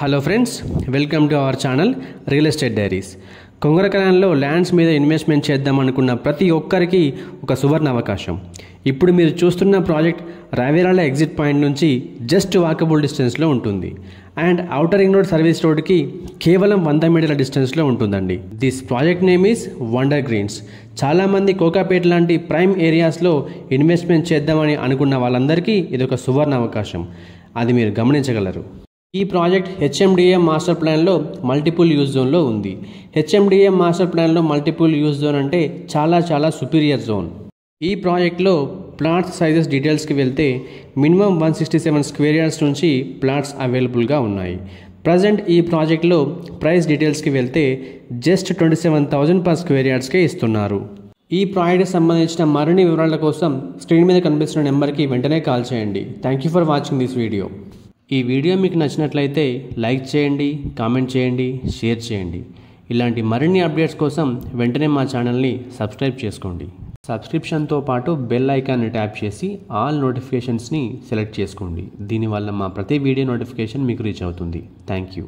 Hello friends, welcome to our channel real estate diaries. కొంగరకరణలో lands మీద investment చేద్దాం అనుకున్న ప్రతి ఒక్కరికి ఒక సువర్ణ అవకాశం. ఇప్పుడు మీరు చూస్తున్న ప్రాజెక్ట్ రావేరాల ఎగ్జిట్ పాయింట్ నుంచి జస్ట్ వాకబుల్ డిస్టెన్స్లో ఉంటుంది and outer ring road service రోడ్కి కేవలం 100 మీటర్ల డిస్టెన్స్లో ఉంటుందండి. This project name is wonder greens. చాలామంది కోకాపేట లాంటి ప్రైమ్ ఏరియాస్లో ఇన్వెస్ట్మెంట్ చేద్దామని అనుకున్న వాళ్ళందరికీ ఇది ఒక సువర్ణ అవకాశం. అది మీరు గమనించగలరు. ఈ ప్రాజెక్ట్ హెచ్ఎండిఏ మాస్టర్ ప్లాన్లో మల్టిపుల్ యూజ్ జోన్లో ఉంది. హెచ్ఎండిఏ మాస్టర్ ప్లాన్లో మల్టిపుల్ యూజ్ జోన్ అంటే చాలా సుపీరియర్ జోన్. ఈ ప్రాజెక్ట్లో ప్లాట్స్ సైజెస్ డీటెయిల్స్కి వెళ్తే మినిమం 167 స్క్వేర్ యార్డ్స్ నుంచి ప్లాట్స్ అవైలబుల్గా ఉన్నాయి. ప్రజెంట్ ఈ ప్రాజెక్ట్లో ప్రైస్ డీటెయిల్స్కి వెళ్తే జస్ట్ 27,000 పర్ స్క్వేర్ యార్డ్స్కే ఇస్తున్నారు. ఈ ప్రాజెక్ట్కి సంబంధించిన మరిన్ని వివరాల కోసం స్క్రీన్ మీద కనిపిస్తున్న నెంబర్కి వెంటనే కాల్ చేయండి. Thank you for watching this video. ఈ వీడియో మీకు నచ్చినట్లయితే లైక్ చేయండి, కామెంట్ చేయండి, షేర్ చేయండి. ఇలాంటి మరిన్ని అప్డేట్స్ కోసం వెంటనే మా ఛానల్ని సబ్స్క్రైబ్ చేసుకోండి. సబ్స్క్రిప్షన్తో పాటు బెల్ ఐకాన్ని ట్యాప్ చేసి ఆల్ నోటిఫికేషన్స్ని సెలెక్ట్ చేసుకోండి. దీనివల్ల మా ప్రతి వీడియో నోటిఫికేషన్ మీకు రీచ్ అవుతుంది. Thank you.